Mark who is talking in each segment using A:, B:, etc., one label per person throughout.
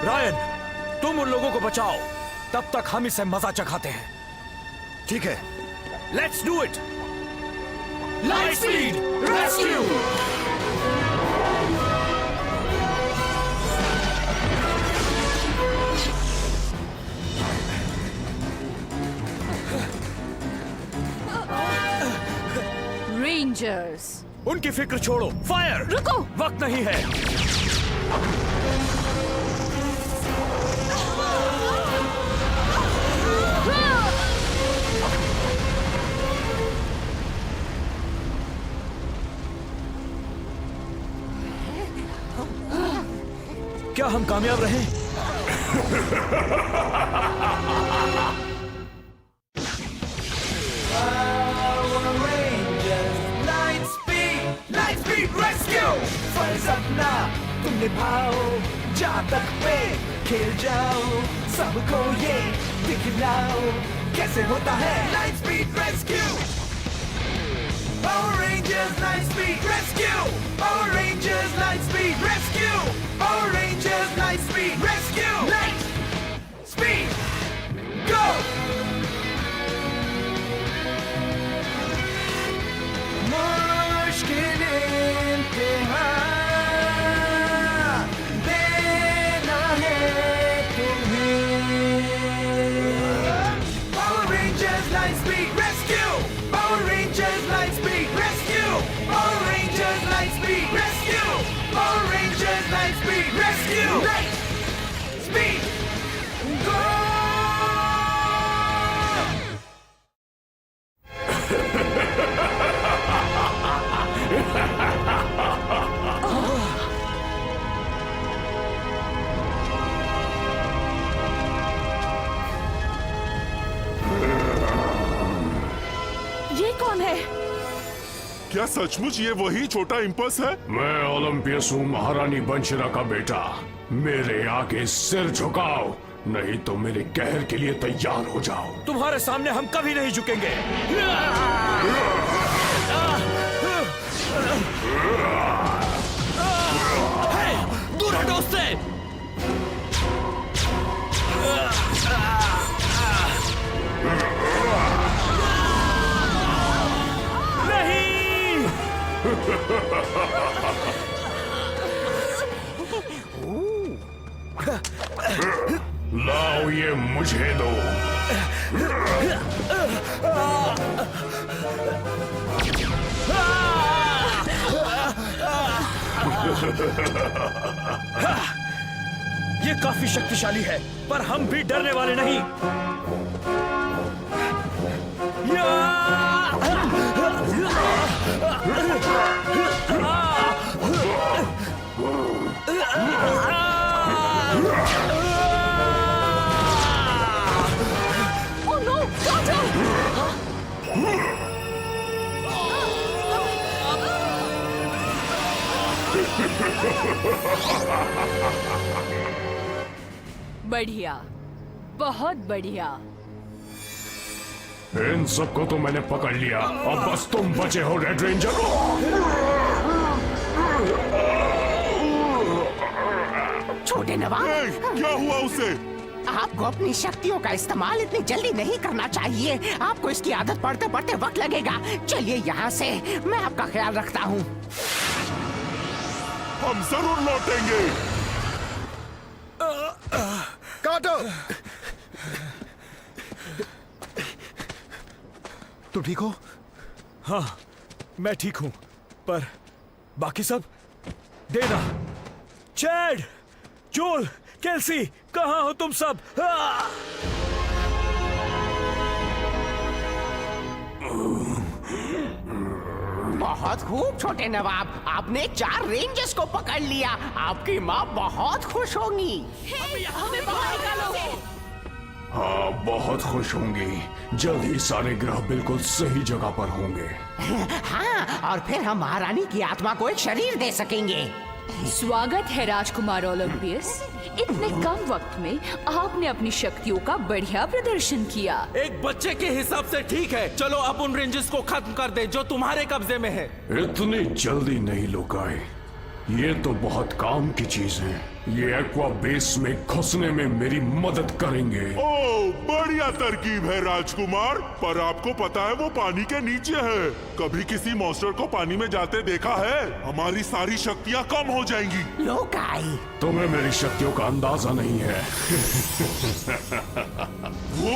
A: Ryan, तुम उन लोगों को बचाओ, तब तक हम इसे मजा चखाते हैं।
B: ठीक है।
A: Let's do it. Light Speed rescue.
C: Rangers,
A: उनकी फिक्र छोड़ो, फायर।
C: रुको।
A: वक्त नहीं है। क्या हम कामयाब रहे?
D: फर्ज अपना तुम निभाओ, जहाँ तक पे खेल जाओ, सबको ये दिखलाओ कैसे होता है Light Speed Rescue. Power Rangers Light Speed Rescue. Power Rangers Light Speed Rescue. Power Rangers Light Speed Rescue. Light Speed go. मुश्किल इम्तिहान देना है तुम्हें। Power Rangers Light Speed Rescue. Power Rangers Light Speed Rescue. Power Rangers Light Speed Rescue. Power Rangers Light Speed Rescue. Light Speed go.
C: ये कौन है?
E: क्या सचमुच ये वही छोटा इम्पल्स है?
F: मैं ओलंपियस हूँ, महारानी बंशिरा का बेटा। मेरे आगे सिर झुकाओ, नहीं तो मेरे कहर के लिए तैयार हो जाओ।
A: तुम्हारे सामने हम कभी नहीं झुकेंगे। दूर हटो उससे। नहीं।
F: लाओ ये मुझे दो।
A: ये काफी शक्तिशाली है, पर हम भी डरने वाले नहीं।
C: Oh no, Carter! बढ़िया, बहुत बढ़िया।
F: इन सबको तो मैंने पकड़ लिया, अब बस तुम बचे हो रेड रेंजर।
G: छोटे नवाब,
E: क्या हुआ उसे?
G: आपको अपनी शक्तियों का इस्तेमाल इतनी जल्दी नहीं करना चाहिए। आपको इसकी आदत पड़ते पड़ते वक्त लगेगा। चलिए यहाँ से, मैं आपका ख्याल रखता हूँ।
E: हम जरूर लौटेंगे।
B: काटो। तुम ठीक हो?
A: हाँ, मैं ठीक हूं, पर बाकी सब? डेना, चैड, जोल, केल्सी, कहाँ हो तुम सब?
G: बहुत खूब छोटे नवाब, आपने 4 रेंजर्स को पकड़ लिया। आपकी माँ बहुत खुश होंगी।
C: हमें बाहर निकालो।
F: हाँ, बहुत खुश होंगी। जल्द ही सारे ग्रह बिल्कुल सही जगह पर होंगे।
G: हाँ, और फिर हम महारानी की आत्मा को एक शरीर दे सकेंगे।
C: स्वागत है राजकुमार ओलंपियस। इतने कम वक्त में आपने अपनी शक्तियों का बढ़िया प्रदर्शन किया।
H: एक बच्चे के हिसाब से ठीक है। चलो अब उन रेंजर्स को खत्म कर दे जो तुम्हारे कब्जे में है।
F: इतनी जल्दी नहीं लुकाए। ये तो बहुत काम की चीज है। ये एक्वा बेस में घुसने में मेरी मदद करेंगे।
E: ओ, बढ़िया तरकीब है राजकुमार, पर आपको पता है वो पानी के नीचे है। कभी किसी मॉन्स्टर को पानी में जाते देखा है? हमारी सारी शक्तियाँ कम हो जाएंगी।
G: लोकाई,
F: तुम्हें मेरी शक्तियों का अंदाजा नहीं है।
E: वो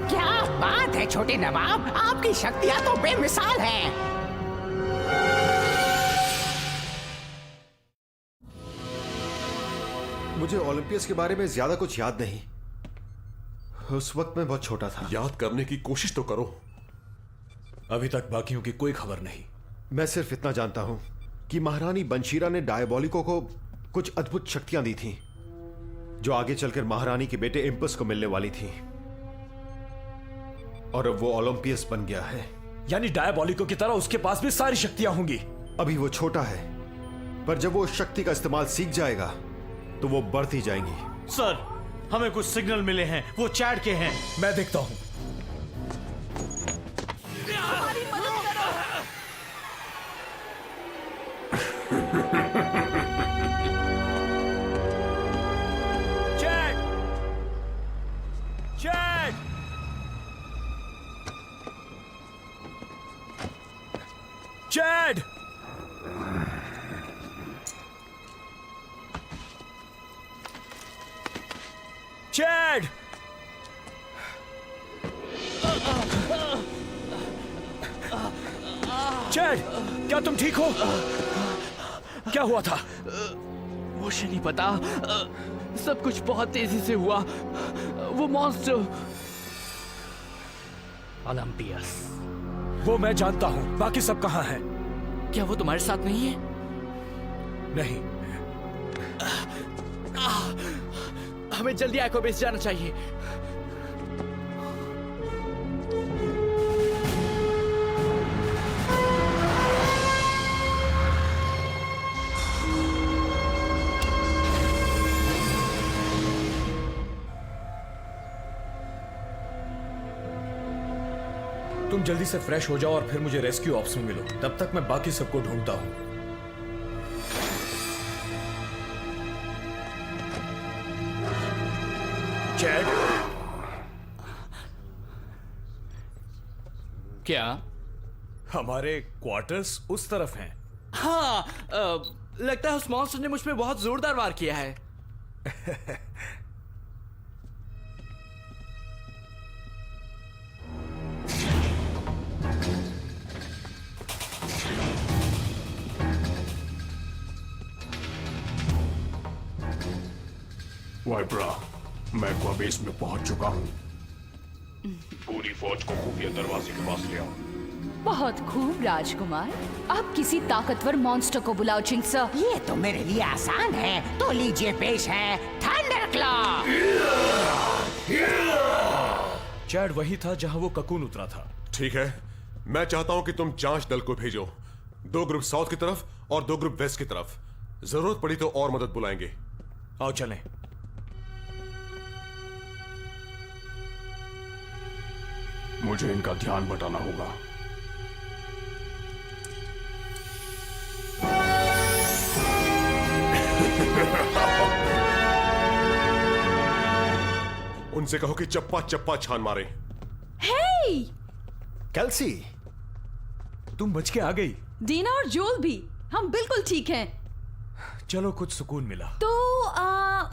G: क्या बात है छोटे नवाब, आपकी शक्तियाँ तो बेमिसाल हैं।
B: मुझे ओलंपियस के बारे में ज्यादा कुछ याद नहीं। उस वक्त मैं बहुत छोटा था।
I: याद करने की कोशिश तो करो।
A: अभी तक बाकियों की कोई खबर नहीं।
B: मैं सिर्फ इतना जानता हूं कि महारानी बंशीरा ने डायबोलिको को कुछ अद्भुत शक्तियां दी थीं, जो आगे चलकर महारानी के बेटे इम्पस को मिलने वाली थी। और अब वो ओलंपियस बन गया है।
A: यानी डायबोलिको की तरह उसके पास भी सारी शक्तियां होंगी।
B: अभी वो छोटा है, पर जब वो उस शक्ति का इस्तेमाल सीख जाएगा तो वो बढ़ती जाएंगी।
J: सर, हमें कुछ सिग्नल मिले हैं, वो चैट के हैं।
A: मैं देखता हूं। Chat! Chat! Chat! Chat! Chat, क्या तुम ठीक हो? क्या हुआ था?
H: मुझे नहीं पता, सब कुछ बहुत तेजी से हुआ। वो मॉन्स्टर ओलंपियस।
A: वो मैं जानता हूं, बाकी सब कहां हैं?
H: क्या वो तुम्हारे साथ नहीं है?
A: नहीं।
H: हमें जल्दी एक्वाबेस जाना चाहिए।
A: तुम जल्दी से फ्रेश हो जाओ और फिर मुझे रेस्क्यू ऑप्स में मिलो। तब तक मैं बाकी सबको ढूंढता हूं। चैट,
H: क्या?
A: हमारे क्वार्टर्स उस तरफ हैं।
H: हाँ, लगता है उस मॉन्स्टर ने मुझ पे बहुत जोरदार वार किया है।
F: वाइब्रा, मैं एक्वा बेस में पहुंच चुका हूं। पूरी फौज को खुफिया दरवाजे के पास ले आओ।
C: बहुत खूब राजकुमार। अब किसी ताकतवर मॉन्स्टर को बुलाओ चिंगसा।
G: ये तो मेरे लिए आसान है, तो लीजिए पेश है थंडर क्लॉ।
A: चैट वही था जहां वो ककून उतरा था।
I: ठीक है, मैं चाहता हूं कि तुम जांच दल को भेजो। 2 ग्रुप साउथ की तरफ और 2 ग्रुप वेस्ट की तरफ। जरूरत पड़ी तो और मदद बुलाएंगे।
A: आओ चलें।
F: मुझे इनका ध्यान बटाना होगा।
I: उनसे कहो कि चप्पा चप्पा छान मारे।
C: हे!
B: कैल्सी,
A: तुम बच के आ गई।
K: डीना और जोल भी, हम बिल्कुल ठीक हैं।
A: चलो, कुछ सुकून मिला।
K: तो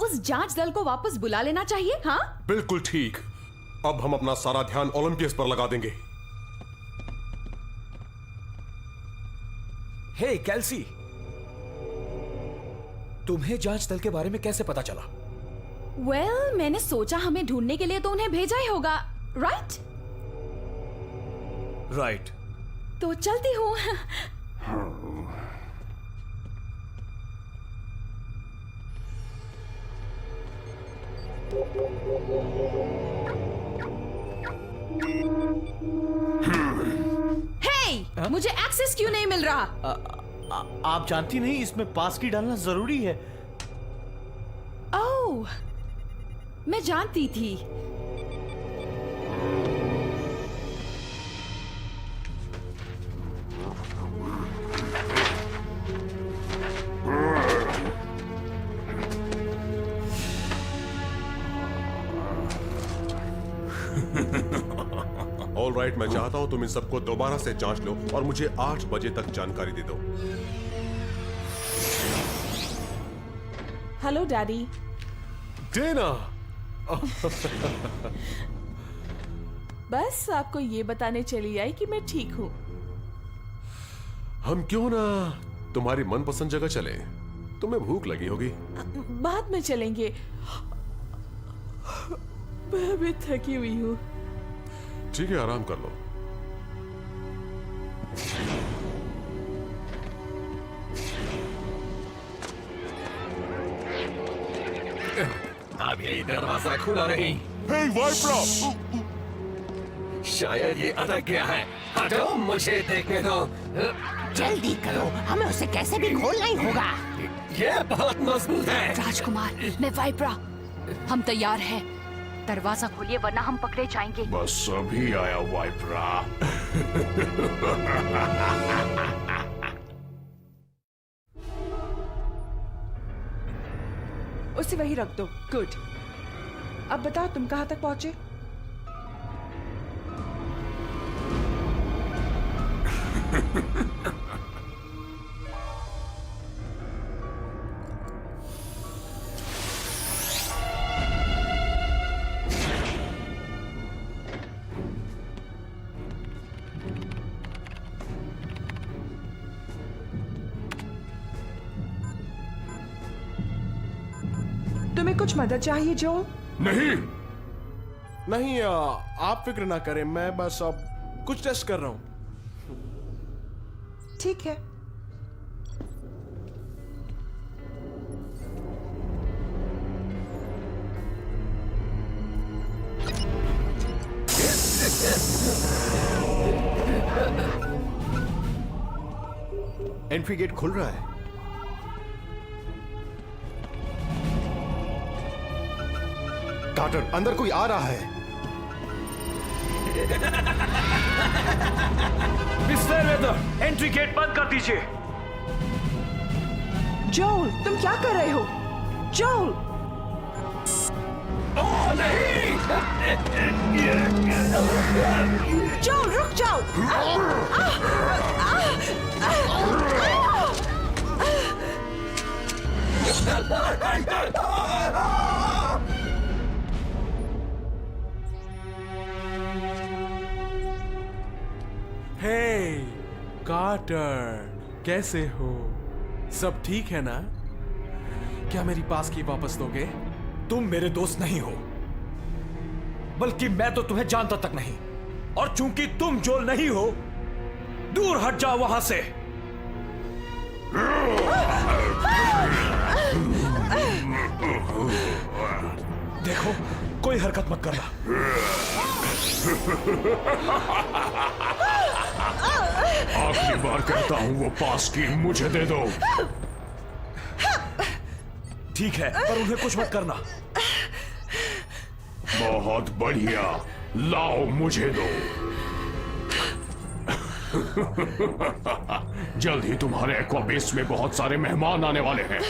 K: उस जांच दल को वापस बुला लेना चाहिए। हाँ,
I: बिल्कुल ठीक। अब हम अपना सारा ध्यान ओलंपियस पर लगा देंगे।
A: हे कैल्सी, तुम्हें जांच दल के बारे में कैसे पता चला?
K: वेल, मैंने सोचा हमें ढूंढने के लिए तो उन्हें भेजा ही होगा, राइट?
A: राइट।
K: तो चलती हूँ। हे! मुझे एक्सेस क्यों नहीं मिल रहा?
J: आप जानती नहीं, इसमें पास की डालना जरूरी है।
K: ओह, मैं जानती थी।
I: ऑलराइट, मैं चाहता हूं तुम इन सबको दोबारा से जांच लो और मुझे 8 बजे तक जानकारी दे दो।
L: Hello daddy.
I: डेना।
L: बस आपको ये बताने चली आई कि मैं ठीक हूँ।
I: हम क्यों ना तुम्हारी मनपसंद जगह चले? तुम्हें भूख लगी होगी।
L: बाद में चलेंगे, मैं अभी थकी हुई हूँ।
I: ठीक है, आराम कर लो।
M: अभी दरवाजा खुला नहीं।
E: हे वाइपरा!
M: शायद ये अटक गया है। हटो, मुझे देखने दो।
G: जल्दी करो, हमें उसे कैसे भी खोलना ही होगा।
M: ये बहुत मजबूत है।
C: राजकुमार, मैं वाइपरा, हम तैयार हैं। दरवाजा खोलिए वरना हम पकड़े जाएंगे।
F: बस अभी आया वाइपरा।
L: उसे वही रख दो। गुड। अब बताओ तुम कहाँ तक पहुंचे? तुम्हें कुछ मदद चाहिए जोल?
F: नहीं
J: नहीं, आप फिक्र ना करें, मैं बस अब कुछ टेस्ट कर रहा हूं।
L: ठीक है।
B: एंट्री गेट खुल रहा है। कार्टर, अंदर कोई आ रहा है।
A: मिस्टर वेदर, एंट्री गेट बंद कर दीजिए।
L: जोल, तुम क्या कर रहे हो? जोल!
M: ओह नहीं!
L: जोल, रुक जाओ!
J: हे कार्टर, कैसे हो? सब ठीक है ना? क्या मेरी पास की वापस दोगे?
A: तुम मेरे दोस्त नहीं हो, बल्कि मैं तो तुम्हें जानता तक नहीं। और चूंकि तुम जोल नहीं हो, दूर हट जाओ वहां से। देखो, कोई हरकत मत करना।
F: आखिरी बार कहता हूं, वो पास की मुझे दे दो।
A: ठीक है, पर उन्हें कुछ मत करना।
F: बहुत बढ़िया, लाओ मुझे दो। जल्द ही तुम्हारे एक्वाबेस में बहुत सारे मेहमान आने वाले हैं।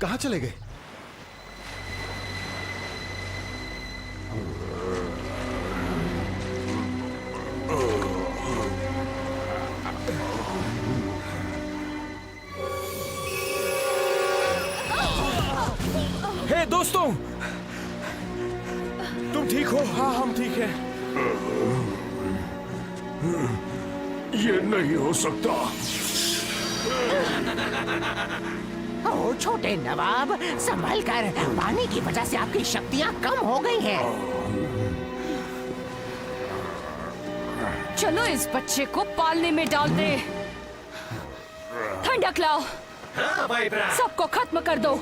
B: कहां चले गए?
A: हे दोस्तों, तुम ठीक हो?
J: हाँ, हम ठीक हैं।
F: ये नहीं हो सकता।
G: ओ छोटे नवाब, संभल कर, पानी की वजह से आपकी शक्तियां कम हो गई हैं।
C: चलो इस बच्चे को पालने में डाल दे। ठंडक लाओ, सबको खत्म कर दो।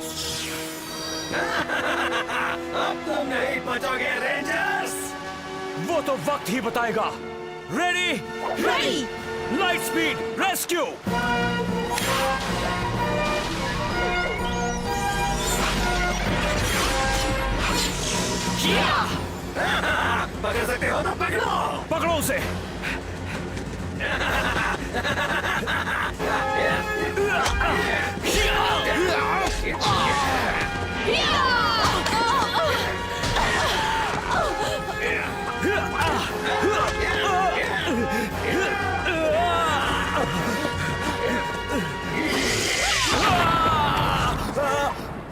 M: अब तुम नहीं बचोगे रेंजर्स।
A: वो तो वक्त ही बताएगा। Ready?
L: Ready!
A: Light Speed rescue.
M: पकड़ सकते हो तो पकड़ो।
A: पकड़ो उसे।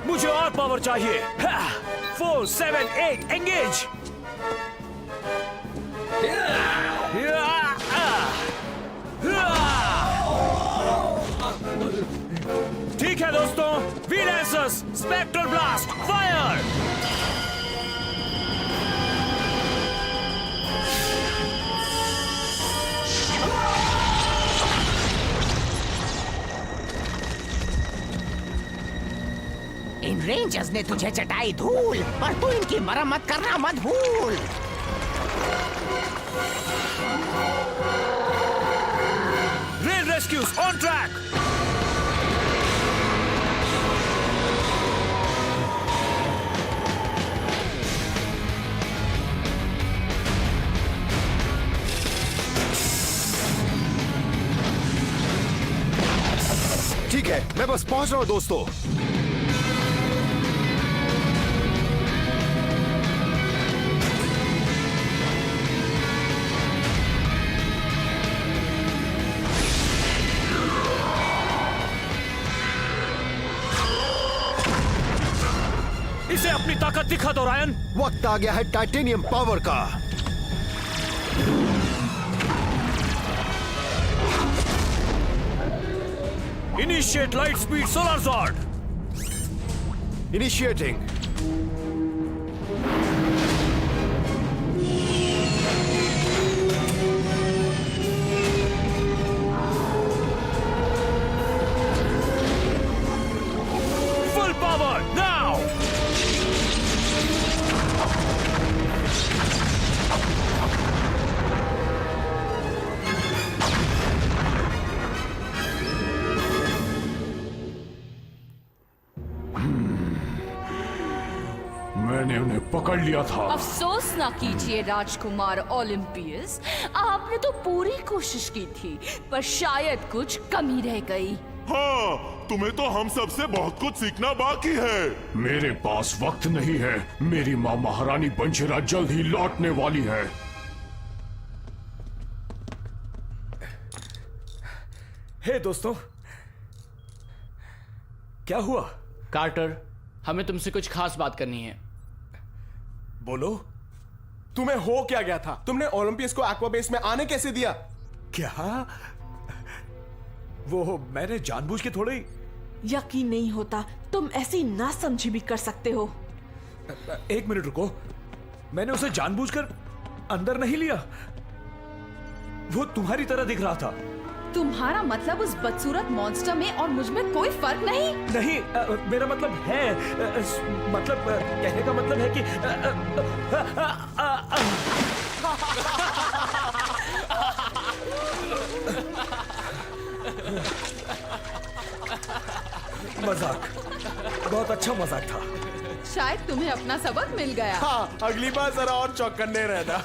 A: मुझे और पावर चाहिए। 4, 7, 8 एंगेज। ठीक है दोस्तों, वीलेंसस स्पेक्ट्रल ब्लास्ट फायर।
G: इन रेंजर्स ने तुझे चटाई धूल, पर तू इनकी मरम्मत करना मत भूल।
A: Rail rescues on track.
B: ठीक है, मैं बस पहुंच रहा हूं दोस्तों।
A: इसे अपनी ताकत दिखा दो रायन।
B: वक्त आ गया है टाइटेनियम पावर का।
A: Initiate light speed solar zord.
B: Initiating.
A: Full power now.
F: मैंने उन्हें पकड़ लिया था।
C: अफसोस ना कीजिए राजकुमार ओलंपियस, आपने तो पूरी कोशिश की थी, पर शायद कुछ कमी रह गई।
E: हाँ, तुम्हें तो हम सबसे बहुत कुछ सीखना बाकी है।
F: मेरे पास वक्त नहीं है। मेरी माँ महारानी बंशिरा जल्द ही लौटने वाली है।
A: हे दोस्तों, क्या हुआ?
H: कार्टर, हमें तुमसे कुछ खास बात करनी है।
J: बोलो, तुम्हें हो क्या गया था? तुमने ओलंपियस को एक्वाबेस में आने कैसे दिया?
A: क्या? वो मैंने जानबूझ के थोड़े।
L: यकीन नहीं होता, तुम ऐसी नासमझी भी कर सकते हो।
A: एक मिनट रुको, मैंने उसे जानबूझकर अंदर नहीं लिया। वो तुम्हारी तरह दिख रहा था।
K: तुम्हारा मतलब उस बदसूरत मॉन्स्टर में और मुझ में कोई फर्क नहीं?
A: नहीं, मेरा मतलब है, मतलब कहने का मतलब है कि मजाक, बहुत अच्छा मजाक था।
K: शायद तुम्हें अपना सबक मिल गया।
J: हाँ, अगली बार जरा और चौकन्ने रहना।